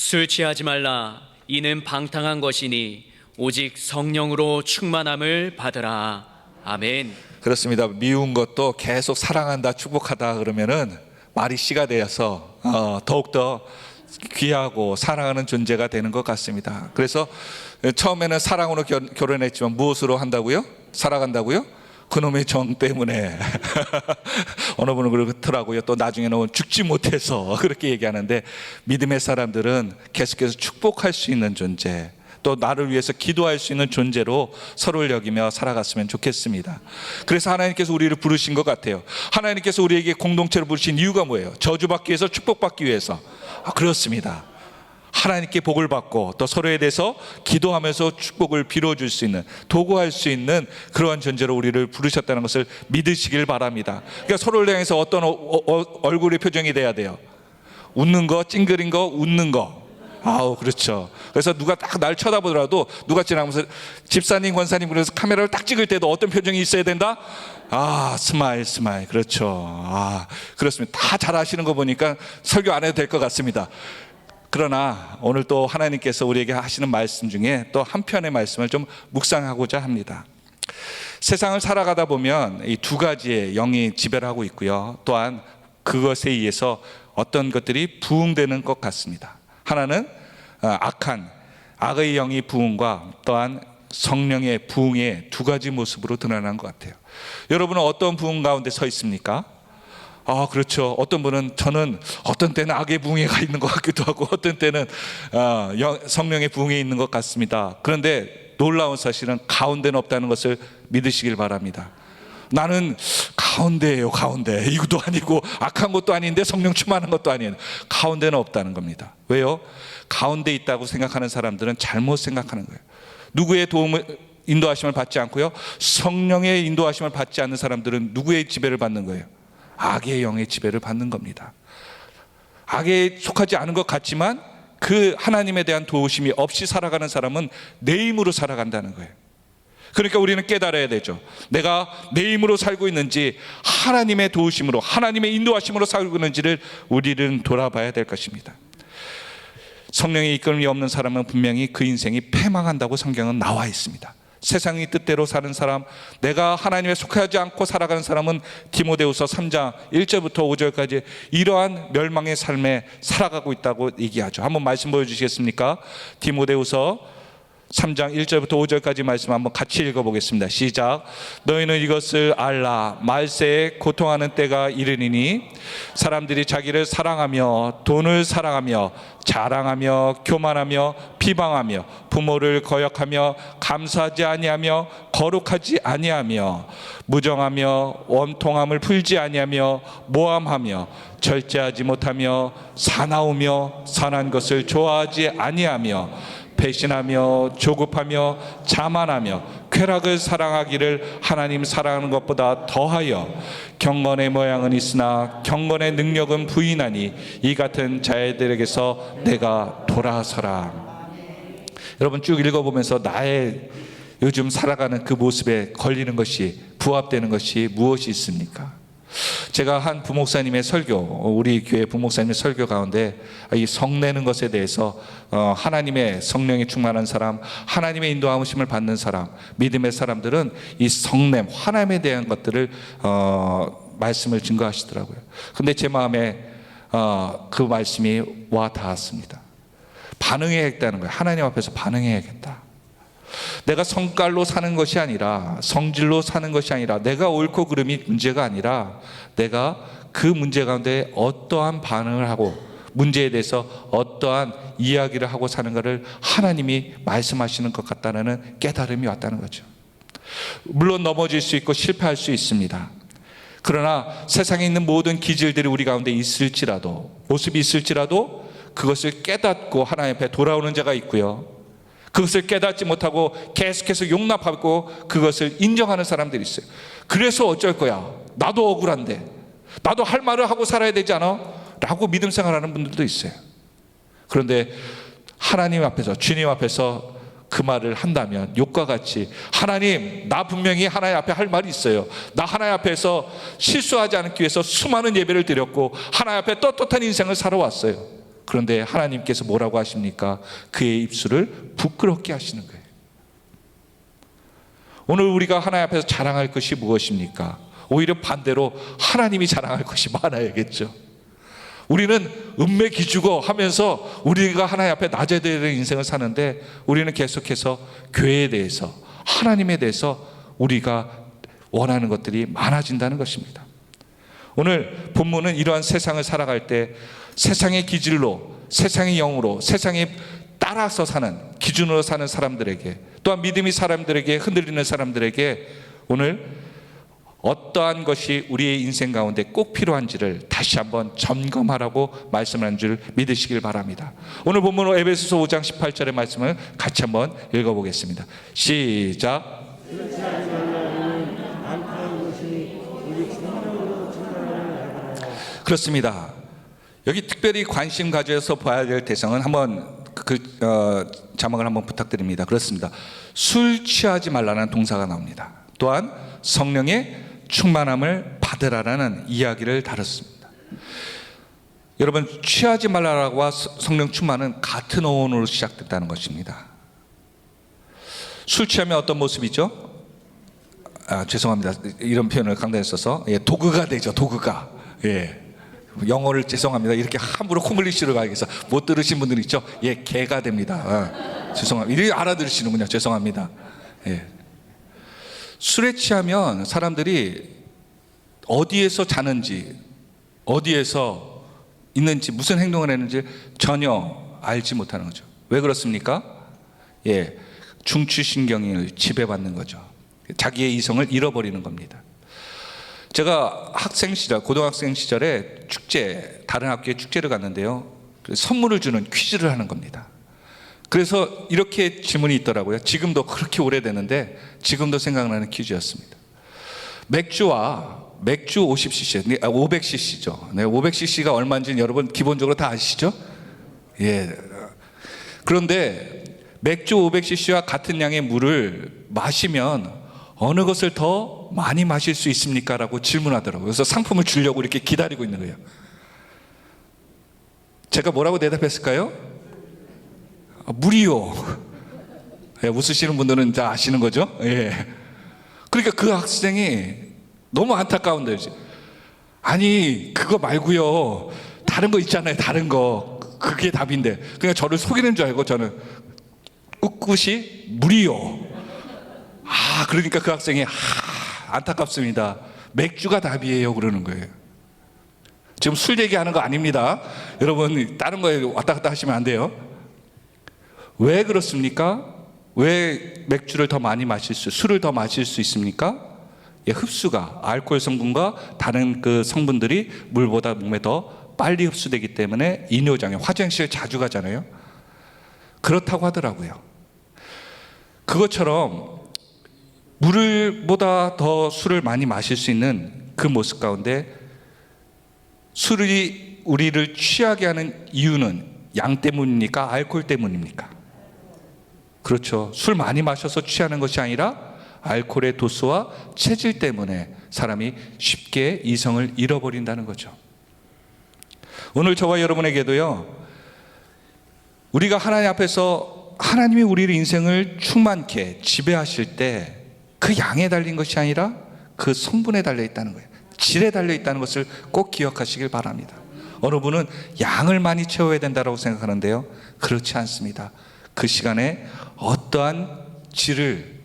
술 취하지 말라. 이는 방탕한 것이니 오직 성령으로 충만함을 받으라. 아멘. 그렇습니다. 미운 것도 계속 사랑한다, 축복하다 그러면은 말이 씨가 되어서 더욱더 귀하고 사랑하는 존재가 되는 것 같습니다. 그래서 처음에는 사랑으로 결혼했지만 무엇으로 한다고요? 살아간다고요? 그놈의 정 때문에 어느 분은 그렇더라고요. 또 나중에는 죽지 못해서 그렇게 얘기하는데, 믿음의 사람들은 계속해서 축복할 수 있는 존재, 또 나를 위해서 기도할 수 있는 존재로 서로를 여기며 살아갔으면 좋겠습니다. 그래서 하나님께서 우리를 부르신 것 같아요. 하나님께서 우리에게 공동체로 부르신 이유가 뭐예요? 저주받기 위해서, 축복받기 위해서? 그렇습니다. 하나님께 복을 받고 또 서로에 대해서 기도하면서 축복을 빌어줄 수 있는, 도구할 수 있는 그러한 존재로 우리를 부르셨다는 것을 믿으시길 바랍니다. 그러니까 서로를 향해서 어떤 얼굴의 표정이 돼야 돼요? 웃는 거, 찡그린 거, 웃는 거. 그렇죠. 그래서 누가 딱 날 쳐다보더라도, 누가 지나가면서 집사님, 권사님 그래서 카메라를 딱 찍을 때도 어떤 표정이 있어야 된다? 스마일. 그렇죠. 그렇습니다. 다 잘 아시는 거 보니까 설교 안 해도 될 것 같습니다. 그러나 오늘 또 하나님께서 우리에게 하시는 말씀 중에 또 한 편의 말씀을 좀 묵상하고자 합니다. 세상을 살아가다 보면 이 두 가지의 영이 지배를 하고 있고요, 또한 그것에 의해서 어떤 것들이 부흥되는 것 같습니다. 하나는 악의 영이 부흥과 또한 성령의 부흥의 두 가지 모습으로 드러나는 것 같아요. 여러분은 어떤 부흥 가운데 서 있습니까? 그렇죠. 어떤 분은, 저는 어떤 때는 악의 부흥에 가 있는 것 같기도 하고 어떤 때는 성령의 부흥에 있는 것 같습니다. 그런데 놀라운 사실은 가운데는 없다는 것을 믿으시길 바랍니다. 나는 가운데예요. 가운데. 이것도 아니고 악한 것도 아닌데 성령 충만한 것도 아니에요. 가운데는 없다는 겁니다. 왜요? 가운데 있다고 생각하는 사람들은 잘못 생각하는 거예요. 누구의 도움을, 인도하심을 받지 않고요, 성령의 인도하심을 받지 않는 사람들은 누구의 지배를 받는 거예요? 악의 영의 지배를 받는 겁니다. 악에 속하지 않은 것 같지만 그 하나님에 대한 도우심이 없이 살아가는 사람은 내 힘으로 살아간다는 거예요. 그러니까 우리는 깨달아야 되죠. 내가 내 힘으로 살고 있는지 하나님의 도우심으로, 하나님의 인도하심으로 살고 있는지를 우리는 돌아봐야 될 것입니다. 성령의 이끌림이 없는 사람은 분명히 그 인생이 패망한다고 성경은 나와 있습니다. 세상의 뜻대로 사는 사람, 내가 하나님에 속하지 않고 살아가는 사람은 디모데후서 3장 1절부터 5절까지 이러한 멸망의 삶에 살아가고 있다고 얘기하죠. 한번 말씀 보여주시겠습니까? 디모데후서 3장 1절부터 5절까지 말씀 한번 같이 읽어보겠습니다. 시작. 너희는 이것을 알라. 말세에 고통하는 때가 이르니니 사람들이 자기를 사랑하며 돈을 사랑하며 자랑하며 교만하며 비방하며 부모를 거역하며 감사하지 아니하며 거룩하지 아니하며 무정하며 원통함을 풀지 아니하며 모함하며 절제하지 못하며 사나우며 선한 것을 좋아하지 아니하며 배신하며 조급하며 자만하며 쾌락을 사랑하기를 하나님 사랑하는 것보다 더하여 경건의 모양은 있으나 경건의 능력은 부인하니 이 같은 자애들에게서 내가 돌아서라. 여러분 쭉 읽어보면서 나의 요즘 살아가는 그 모습에 걸리는 것이, 부합되는 것이 무엇이 있습니까? 제가 한 부목사님의 설교, 우리 교회 부목사님의 설교 가운데 이 성내는 것에 대해서 하나님의 성령이 충만한 사람, 하나님의 인도하심을 받는 사람, 믿음의 사람들은 이 성냄, 화남에 대한 것들을 말씀을 증거하시더라고요. 근데 제 마음에 그 말씀이 와 닿았습니다. 반응해야겠다는 거예요. 하나님 앞에서 반응해야겠다. 내가 성깔로 사는 것이 아니라, 성질로 사는 것이 아니라, 내가 옳고 그름이 문제가 아니라 내가 그 문제 가운데 어떠한 반응을 하고 문제에 대해서 어떠한 이야기를 하고 사는가를 하나님이 말씀하시는 것 같다는 깨달음이 왔다는 거죠. 물론 넘어질 수 있고 실패할 수 있습니다. 그러나 세상에 있는 모든 기질들이 우리 가운데 있을지라도, 모습이 있을지라도 그것을 깨닫고 하나님 앞에 돌아오는 자가 있고요, 그것을 깨닫지 못하고 계속해서 용납하고 그것을 인정하는 사람들이 있어요. 그래서 어쩔 거야, 나도 억울한데 나도 할 말을 하고 살아야 되지 않아? 라고 믿음 생활하는 분들도 있어요. 그런데 하나님 앞에서, 주님 앞에서 그 말을 한다면 욕과 같이, 하나님, 나 분명히 하나님 앞에 할 말이 있어요. 나 하나님 앞에서 실수하지 않기 위해서 수많은 예배를 드렸고 하나님 앞에 떳떳한 인생을 살아왔어요. 그런데 하나님께서 뭐라고 하십니까? 그의 입술을 부끄럽게 하시는 거예요. 오늘 우리가 하나님 앞에서 자랑할 것이 무엇입니까? 오히려 반대로 하나님이 자랑할 것이 많아야겠죠. 우리는 은매 기주고 하면서 우리가 하나님 앞에 낮아야 되는 인생을 사는데, 우리는 계속해서 교회에 대해서, 하나님에 대해서 우리가 원하는 것들이 많아진다는 것입니다. 오늘 본문은 이러한 세상을 살아갈 때 세상의 기질로, 세상의 영으로, 세상에 따라서 사는, 기준으로 사는 사람들에게, 또한 믿음이 사람들에게 흔들리는 사람들에게 오늘 어떠한 것이 우리의 인생 가운데 꼭 필요한지를 다시 한번 점검하라고 말씀하는 줄 믿으시길 바랍니다. 오늘 본문으로 에베소서 5장 18절의 말씀을 같이 한번 읽어보겠습니다. 시작. 그렇습니다. 여기 특별히 관심 가져서 봐야 될 대상은 한번 자막을 한번 부탁드립니다. 그렇습니다. 술 취하지 말라는 동사가 나옵니다. 또한 성령의 충만함을 받으라라는 이야기를 다뤘습니다. 여러분, 취하지 말라라고 성령 충만은 같은 어원으로 시작됐다는 것입니다. 술 취하면 어떤 모습이죠? 죄송합니다. 이런 표현을 강단에 써서 도그가 되죠. 도그가. 영어를 죄송합니다. 이렇게 함부로 콩글리시로 가겠어. 못 들으신 분들 있죠? 개가 됩니다. 죄송합니다. 이렇게 알아들으시는군요. 죄송합니다. 술에 취하면 사람들이 어디에서 자는지, 어디에서 있는지, 무슨 행동을 했는지 전혀 알지 못하는 거죠. 왜 그렇습니까? 중추신경을 지배받는 거죠. 자기의 이성을 잃어버리는 겁니다. 제가 학생 시절, 고등학생 시절에 축제, 다른 학교에 축제를 갔는데요, 선물을 주는 퀴즈를 하는 겁니다. 그래서 이렇게 질문이 있더라고요. 지금도 그렇게 오래됐는데 지금도 생각나는 퀴즈였습니다. 맥주 50cc, 500cc죠. 500cc가 얼마인지 여러분 기본적으로 다 아시죠? 그런데 맥주 500cc와 같은 양의 물을 마시면 어느 것을 더 많이 마실 수 있습니까? 라고 질문하더라고요. 그래서 상품을 주려고 이렇게 기다리고 있는 거예요. 제가 뭐라고 대답했을까요? 물이요. 웃으시는 분들은 다 아시는 거죠? 그러니까 그 학생이 너무 안타까운데, 아니 그거 말고요, 다른 거 있잖아요. 다른 거. 그게 답인데. 그냥 저를 속이는 줄 알고 저는 꿋꿋이 물이요. 그러니까 그 학생이 안타깝습니다. 맥주가 답이에요. 그러는 거예요. 지금 술 얘기하는 거 아닙니다. 여러분 다른 거에 왔다 갔다 하시면 안 돼요. 왜 그렇습니까? 왜 맥주를 더 많이 술을 더 마실 수 있습니까? 흡수가, 알코올 성분과 다른 그 성분들이 물보다 몸에 더 빨리 흡수되기 때문에 이뇨장애, 화장실 자주 가잖아요. 그렇다고 하더라고요. 그것처럼 물보다 더 술을 많이 마실 수 있는 그 모습 가운데, 술이 우리를 취하게 하는 이유는 양 때문입니까? 알코올 때문입니까? 그렇죠. 술 많이 마셔서 취하는 것이 아니라 알코올의 도수와 체질 때문에 사람이 쉽게 이성을 잃어버린다는 거죠. 오늘 저와 여러분에게도요, 우리가 하나님 앞에서 하나님이 우리의 인생을 충만케 지배하실 때 그 양에 달린 것이 아니라 그 성분에 달려 있다는 거예요. 질에 달려 있다는 것을 꼭 기억하시길 바랍니다. 어느 분은 양을 많이 채워야 된다고 생각하는데요, 그렇지 않습니다. 그 시간에 어떠한 질을,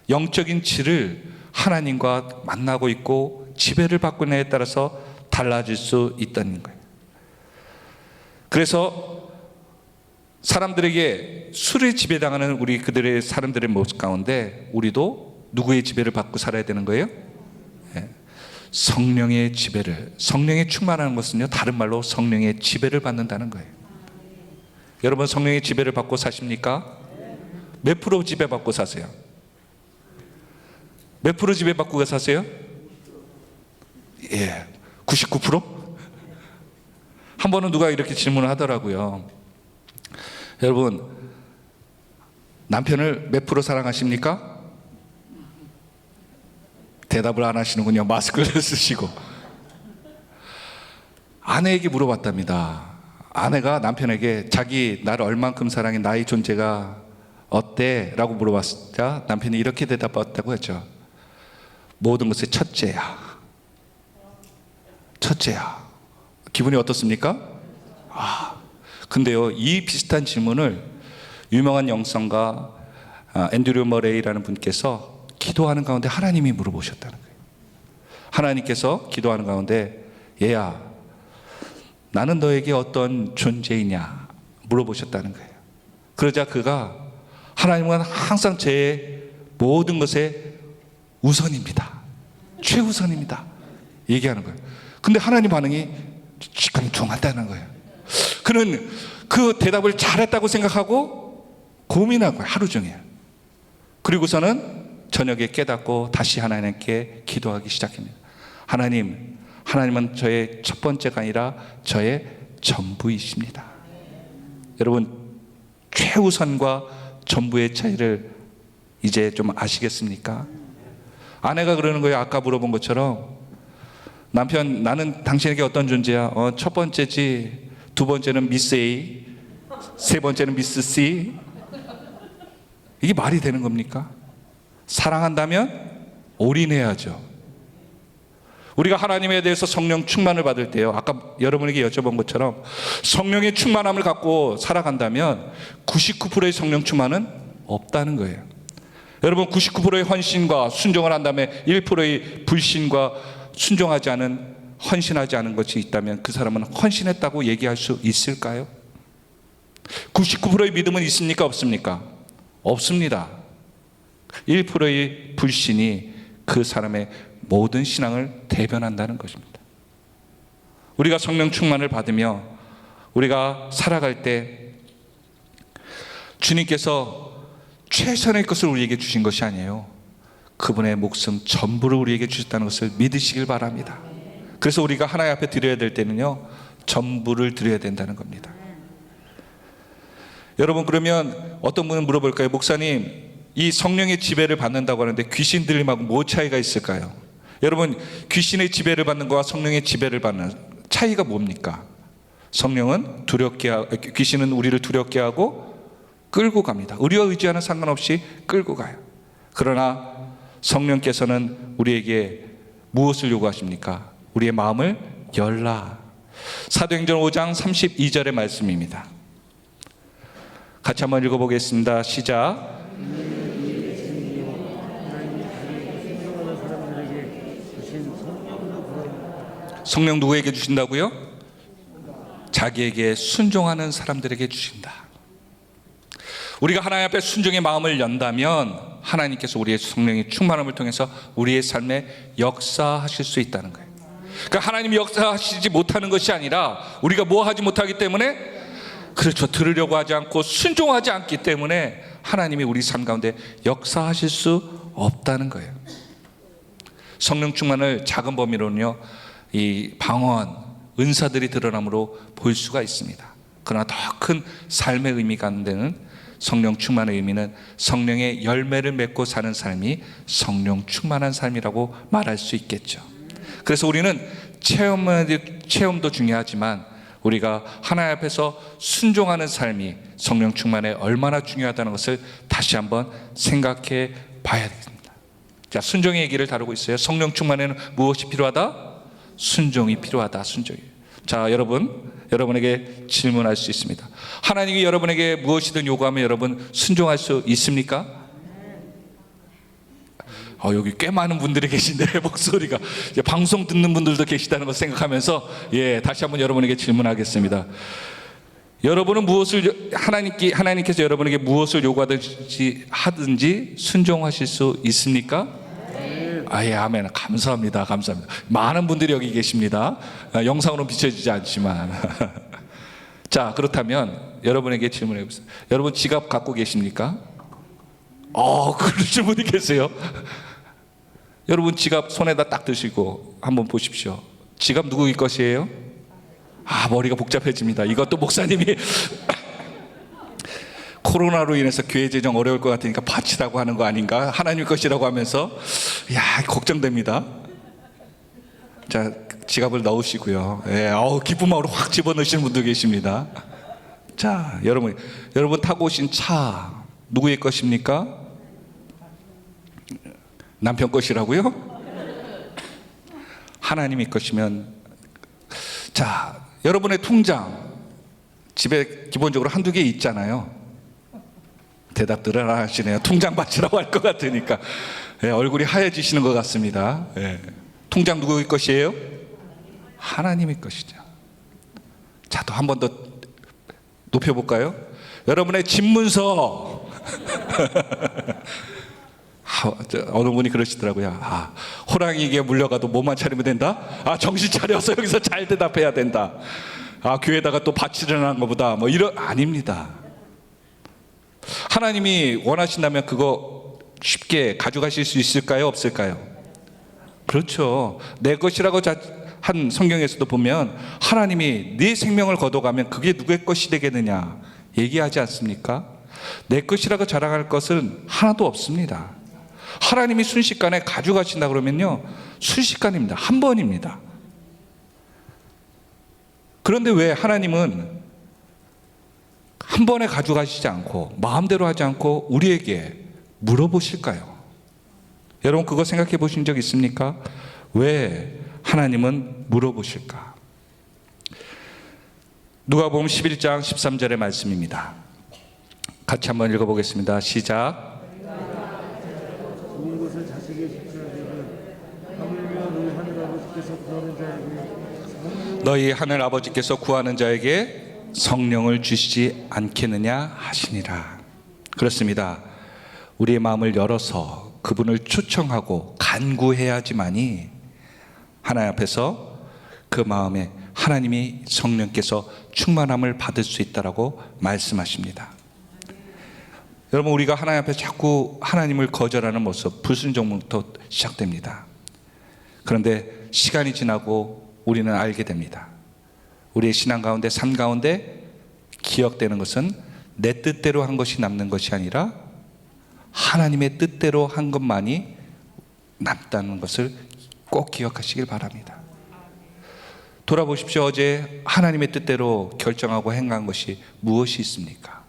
영적인 질을 하나님과 만나고 있고 지배를 받고 있느냐에 따라서 달라질 수 있다는 거예요. 그래서 사람들에게 술에 지배당하는 우리 그들의 사람들의 모습 가운데 우리도 누구의 지배를 받고 살아야 되는 거예요? 성령의 지배를, 성령의 충만하는 것은요, 다른 말로 성령의 지배를 받는다는 거예요. 여러분 성령의 지배를 받고 사십니까? 몇 프로 지배받고 사세요? 몇 프로 지배받고 사세요? 99%? 한 번은 누가 이렇게 질문을 하더라고요. 여러분 남편을 몇 프로 사랑하십니까? 대답을 안 하시는군요. 마스크를 쓰시고. 아내에게 물어봤답니다. 아내가 남편에게 자기 나를 얼만큼 사랑해, 나의 존재가 어때? 라고 물어봤자 남편이 이렇게 대답했다고 했죠. 모든 것의 첫째야. 첫째야. 기분이 어떻습니까? 근데요, 이 비슷한 질문을 유명한 영성가 앤드류 머레이라는 분께서 기도하는 가운데 하나님이 물어보셨다는 거예요. 하나님께서 기도하는 가운데, 얘야, 나는 너에게 어떤 존재이냐 물어보셨다는 거예요. 그러자 그가, 하나님은 항상 제 모든 것의 우선입니다, 최우선입니다 얘기하는 거예요. 근데 하나님 반응이 찌끔퉁하다는 거예요. 그는 그 대답을 잘했다고 생각하고 고민한 거예요, 하루 종일. 그리고서는 저녁에 깨닫고 다시 하나님께 기도하기 시작합니다. 하나님은 저의 첫 번째가 아니라 저의 전부이십니다. 여러분, 최우선과 전부의 차이를 이제 좀 아시겠습니까? 아내가 그러는 거예요. 아까 물어본 것처럼, 남편, 나는 당신에게 어떤 존재야? 첫 번째지, 두 번째는 미스 A, 세 번째는 미스 C. 이게 말이 되는 겁니까? 사랑한다면 올인해야죠. 우리가 하나님에 대해서 성령 충만을 받을 때요, 아까 여러분에게 여쭤본 것처럼 성령의 충만함을 갖고 살아간다면 99%의 성령 충만은 없다는 거예요. 여러분, 99%의 헌신과 순종을 한다음에 1%의 불신과 순종하지 않은, 헌신하지 않은 것이 있다면 그 사람은 헌신했다고 얘기할 수 있을까요? 99%의 믿음은 있습니까? 없습니까? 없습니다. 1%의 불신이 그 사람의 모든 신앙을 대변한다는 것입니다. 우리가 성령 충만을 받으며 우리가 살아갈 때 주님께서 최선의 것을 우리에게 주신 것이 아니에요. 그분의 목숨 전부를 우리에게 주셨다는 것을 믿으시길 바랍니다. 그래서 우리가 하나님 앞에 드려야 될 때는요, 전부를 드려야 된다는 겁니다. 여러분, 그러면 어떤 분은 물어볼까요? 목사님, 이 성령의 지배를 받는다고 하는데 귀신 들림하고 뭐 차이가 있을까요? 여러분, 귀신의 지배를 받는 것과 성령의 지배를 받는 차이가 뭡니까? 성령은 귀신은 우리를 두렵게 하고 끌고 갑니다. 우리와 의지와는 상관없이 끌고 가요. 그러나 성령께서는 우리에게 무엇을 요구하십니까? 우리의 마음을 열라. 사도행전 5장 32절의 말씀입니다. 같이 한번 읽어보겠습니다. 시작. 성령 누구에게 주신다고요? 자기에게 순종하는 사람들에게 주신다. 우리가 하나님 앞에 순종의 마음을 연다면 하나님께서 우리의 성령의 충만함을 통해서 우리의 삶에 역사하실 수 있다는 거예요. 그러니까 하나님이 역사하시지 못하는 것이 아니라 우리가 뭐 하지 못하기 때문에, 그렇죠, 들으려고 하지 않고 순종하지 않기 때문에 하나님이 우리 삶 가운데 역사하실 수 없다는 거예요. 성령 충만을 작은 범위로는요, 이 방언, 은사들이 드러남으로 볼 수가 있습니다. 그러나 더 큰 삶의 의미가 안 되는 성령 충만의 의미는 성령의 열매를 맺고 사는 삶이 성령 충만한 삶이라고 말할 수 있겠죠. 그래서 우리는 체험도 중요하지만 우리가 하나님 앞에서 순종하는 삶이 성령 충만에 얼마나 중요하다는 것을 다시 한번 생각해 봐야 됩니다. 자, 순종의 얘기를 다루고 있어요. 성령 충만에는 무엇이 필요하다? 순종이 필요하다. 순종이. 자, 여러분에게 질문할 수 있습니다. 하나님이 여러분에게 무엇이든 요구하면 여러분 순종할 수 있습니까? 여기 꽤 많은 분들이 계신데 목소리가, 방송 듣는 분들도 계시다는 걸 생각하면서 다시 한번 여러분에게 질문하겠습니다. 여러분은 하나님께서 여러분에게 무엇을 요구하든지 순종하실 수 있습니까? 아멘. 감사합니다. 많은 분들이 여기 계십니다. 영상으로 비춰지지 않지만. 자, 그렇다면 여러분에게 질문해 보세요. 여러분 지갑 갖고 계십니까? 그러신 분이 계세요. 여러분 지갑 손에다 딱 드시고 한번 보십시오. 지갑 누구의 것이에요? 머리가 복잡해집니다. 이것도 목사님이 코로나로 인해서 교회 재정 어려울 것 같으니까 바치라고 하는 거 아닌가? 하나님 것이라고 하면서 걱정됩니다. 자, 지갑을 넣으시고요. 예, 기쁜 마음으로 확 집어넣으시는 분도 계십니다. 자, 여러분 타고 오신 차 누구의 것입니까? 남편 것이라고요? 하나님의 것이면, 자, 여러분의 통장 집에 기본적으로 한두 개 있잖아요. 대답들을 안 하시네요. 통장 받치라고 할 것 같으니까. 예, 얼굴이 하얘지시는 것 같습니다. 예. 통장 누구의 것이에요? 하나님의 것이죠. 자, 또 한 번 더 높여볼까요? 여러분의 집문서. 어느 분이 그러시더라고요. 호랑이에게 물려가도 몸만 차리면 된다? 정신 차려서 여기서 잘 대답해야 된다. 교회에다가 또 바치려는 것보다 아닙니다. 하나님이 원하신다면 그거 쉽게 가져가실 수 있을까요? 없을까요? 그렇죠. 내 것이라고 한 성경에서도 보면 하나님이 네 생명을 거둬가면 그게 누구의 것이 되겠느냐 얘기하지 않습니까? 내 것이라고 자랑할 것은 하나도 없습니다. 하나님이 순식간에 가져가신다 그러면요, 순식간입니다. 한 번입니다. 그런데 왜 하나님은 한 번에 가져가시지 않고 마음대로 하지 않고 우리에게 물어보실까요? 여러분 그거 생각해 보신 적 있습니까? 왜 하나님은 물어보실까? 누가복음 11장 13절의 말씀입니다. 같이 한번 읽어보겠습니다. 시작. 좋은 것을 자식에게 집중하기를 너희 하늘 아버지께서 구하는 자에게 성령을 주시지 않겠느냐 하시니라. 그렇습니다. 우리의 마음을 열어서 그분을 초청하고 간구해야지만이 하나님 앞에서 그 마음에 하나님이 성령께서 충만함을 받을 수 있다라고 말씀하십니다. 여러분 우리가 하나님 앞에 자꾸 하나님을 거절하는 모습, 불순종부터 시작됩니다. 그런데 시간이 지나고 우리는 알게 됩니다. 우리의 신앙 가운데, 삶 가운데 기억되는 것은 내 뜻대로 한 것이 남는 것이 아니라 하나님의 뜻대로 한 것만이 남다는 것을 꼭 기억하시길 바랍니다. 돌아보십시오. 어제 하나님의 뜻대로 결정하고 행한 것이 무엇이 있습니까?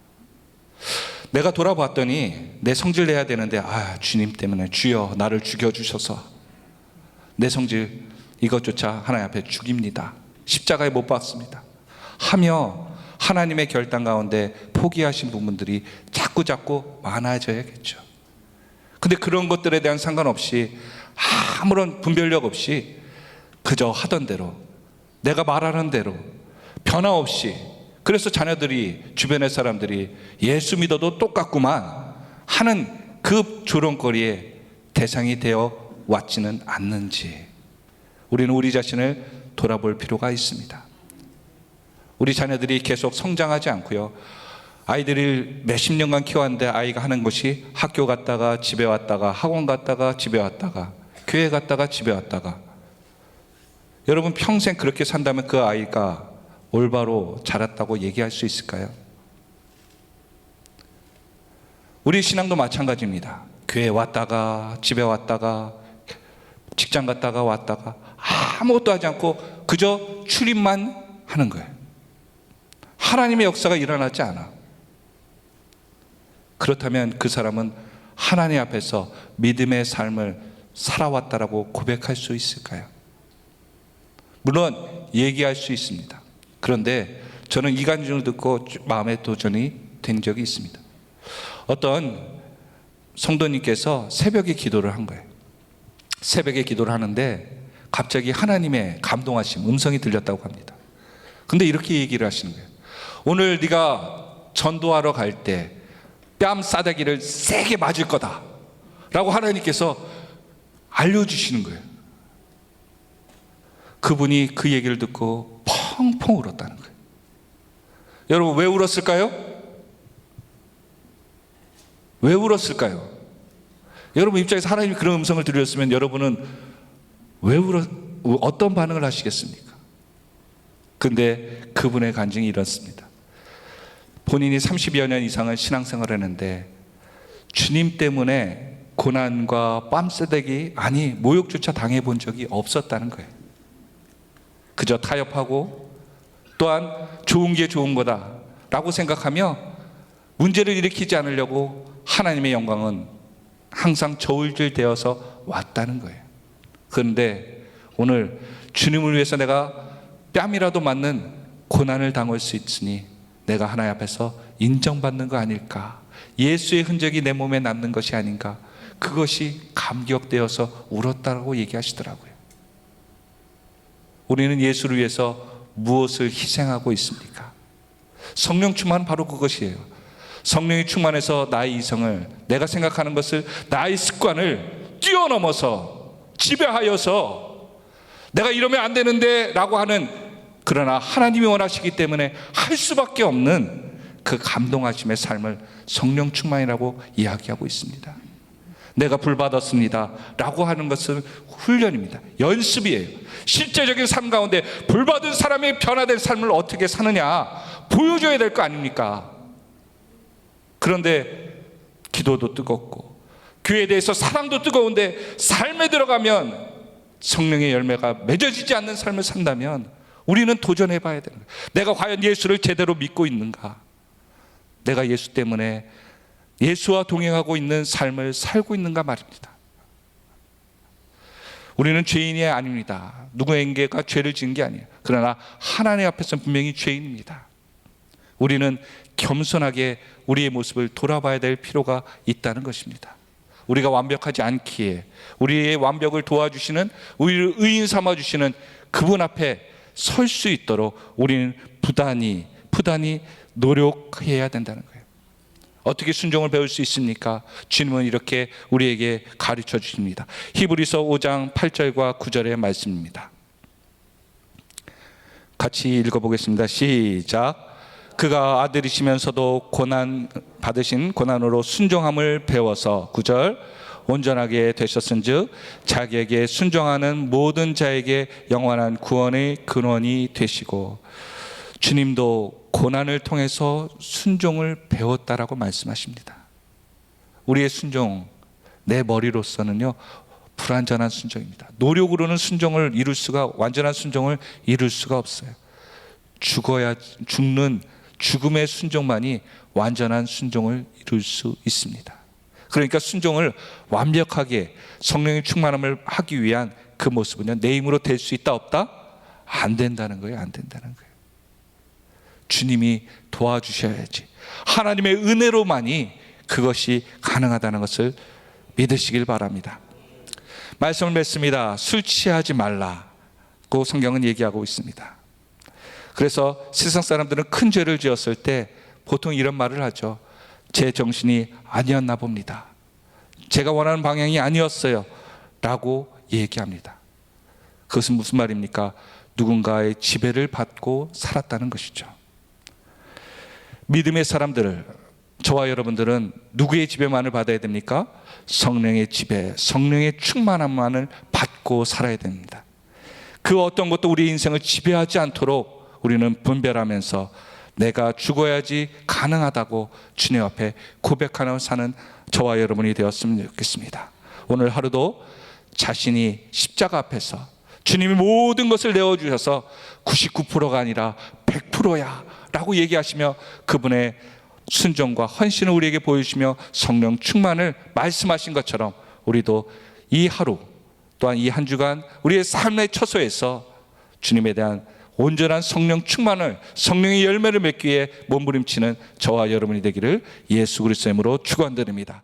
내가 돌아봤더니 내 성질 내야 되는데 주님 때문에 주여 나를 죽여주셔서 내 성질 이것조차 하나님 앞에 죽입니다. 십자가에 못 박습니다 하며 하나님의 결단 가운데 포기하신 부분들이 자꾸 많아져야겠죠. 근데 그런 것들에 대한 상관없이 아무런 분별력 없이 그저 하던 대로 내가 말하는 대로 변화 없이, 그래서 자녀들이, 주변의 사람들이 예수 믿어도 똑같구만 하는 그 조롱거리에 대상이 되어 왔지는 않는지 우리는 우리 자신을 돌아볼 필요가 있습니다. 우리 자녀들이 계속 성장하지 않고요, 아이들을 몇십 년간 키웠는데 아이가 하는 것이 학교 갔다가 집에 왔다가 학원 갔다가 집에 왔다가 교회 갔다가 집에 왔다가, 여러분 평생 그렇게 산다면 그 아이가 올바로 자랐다고 얘기할 수 있을까요? 우리 신앙도 마찬가지입니다. 교회 왔다가 집에 왔다가 직장 갔다가 왔다가 아무것도 하지 않고 그저 출입만 하는 거예요. 하나님의 역사가 일어나지 않아. 그렇다면 그 사람은 하나님 앞에서 믿음의 삶을 살아왔다라고 고백할 수 있을까요? 물론 얘기할 수 있습니다. 그런데 저는 이간질을 듣고 마음에 도전이 된 적이 있습니다. 어떤 성도님께서 새벽에 기도를 한 거예요. 새벽에 기도를 하는데 갑자기 하나님의 감동하심, 음성이 들렸다고 합니다. 근데 이렇게 얘기를 하시는 거예요. 오늘 네가 전도하러 갈 때 뺨 싸대기를 세게 맞을 거다 라고 하나님께서 알려주시는 거예요. 그분이 그 얘기를 듣고 펑펑 울었다는 거예요. 여러분 왜 울었을까요? 왜 울었을까요? 여러분 입장에서 하나님이 그런 음성을 들으셨으면 여러분은 어떤 반응을 하시겠습니까? 근데 그분의 간증이 이렇습니다. 본인이 30여 년 이상을 신앙생활을 했는데 주님 때문에 고난과 뺨싸대기, 모욕조차 당해본 적이 없었다는 거예요. 그저 타협하고 또한 좋은 게 좋은 거다라고 생각하며 문제를 일으키지 않으려고 하나님의 영광은 항상 저울질되어서 왔다는 거예요. 그런데 오늘 주님을 위해서 내가 뺨이라도 맞는 고난을 당할 수 있으니 내가 하나님 앞에서 인정받는 거 아닐까, 예수의 흔적이 내 몸에 남는 것이 아닌가, 그것이 감격되어서 울었다고 얘기하시더라고요. 우리는 예수를 위해서 무엇을 희생하고 있습니까? 성령 충만은 바로 그것이에요. 성령이 충만해서 나의 이성을, 내가 생각하는 것을, 나의 습관을 뛰어넘어서 지배하여서 내가 이러면 안 되는데 라고 하는, 그러나 하나님이 원하시기 때문에 할 수밖에 없는 그 감동하심의 삶을 성령 충만이라고 이야기하고 있습니다. 내가 불 받았습니다 라고 하는 것은 훈련입니다. 연습이에요. 실제적인 삶 가운데 불 받은 사람의 변화된 삶을 어떻게 사느냐 보여줘야 될 거 아닙니까? 그런데 기도도 뜨겁고 교회에 대해서 사랑도 뜨거운데 삶에 들어가면 성령의 열매가 맺어지지 않는 삶을 산다면 우리는 도전해 봐야 되는 거예요. 내가 과연 예수를 제대로 믿고 있는가? 내가 예수 때문에 예수와 동행하고 있는 삶을 살고 있는가 말입니다. 우리는 죄인이 아닙니다. 누구에게가 죄를 지은 게 아니에요. 그러나 하나님 앞에서는 분명히 죄인입니다. 우리는 겸손하게 우리의 모습을 돌아봐야 될 필요가 있다는 것입니다. 우리가 완벽하지 않기에 우리의 완벽을 도와주시는, 우리를 의인 삼아주시는 그분 앞에 설 수 있도록 우리는 부단히 노력해야 된다는 거예요. 어떻게 순종을 배울 수 있습니까? 주님은 이렇게 우리에게 가르쳐 주십니다. 히브리서 5장 8절과 9절의 말씀입니다. 같이 읽어보겠습니다. 시작. 그가 아들이시면서도 고난 받으신 고난으로 순종함을 배워서 9절 온전하게 되셨은즉 자기에게 순종하는 모든 자에게 영원한 구원의 근원이 되시고, 주님도 고난을 통해서 순종을 배웠다라고 말씀하십니다. 우리의 순종, 내 머리로서는요 불완전한 순종입니다. 노력으로는 순종을 이룰 수가, 완전한 순종을 이룰 수가 없어요. 죽는 죽음의 순종만이 완전한 순종을 이룰 수 있습니다. 그러니까 순종을 완벽하게 성령의 충만함을 하기 위한 그 모습은요, 내 힘으로 될 수 있다 없다? 안 된다는 거예요. 안 된다는 거예요. 주님이 도와주셔야지, 하나님의 은혜로만이 그것이 가능하다는 것을 믿으시길 바랍니다. 말씀을 맺습니다. 술 취하지 말라고 성경은 얘기하고 있습니다. 그래서 세상 사람들은 큰 죄를 지었을 때 보통 이런 말을 하죠. 제 정신이 아니었나 봅니다. 제가 원하는 방향이 아니었어요 라고 얘기합니다. 그것은 무슨 말입니까? 누군가의 지배를 받고 살았다는 것이죠. 믿음의 사람들을, 저와 여러분들은 누구의 지배만을 받아야 됩니까? 성령의 지배, 성령의 충만함만을 받고 살아야 됩니다. 그 어떤 것도 우리 인생을 지배하지 않도록 우리는 분별하면서 내가 죽어야지 가능하다고 주님 앞에 고백하며 사는 저와 여러분이 되었으면 좋겠습니다. 오늘 하루도 자신이 십자가 앞에서 주님이 모든 것을 내어주셔서 99%가 아니라 100%야 라고 얘기하시며 그분의 순종과 헌신을 우리에게 보여주시며 성령 충만을 말씀하신 것처럼 우리도 이 하루 또한 이 한 주간 우리의 삶의 처소에서 주님에 대한 온전한 성령 충만을, 성령의 열매를 맺기 위해 몸부림치는 저와 여러분이 되기를 예수 그리스도의 이름으로 축원드립니다.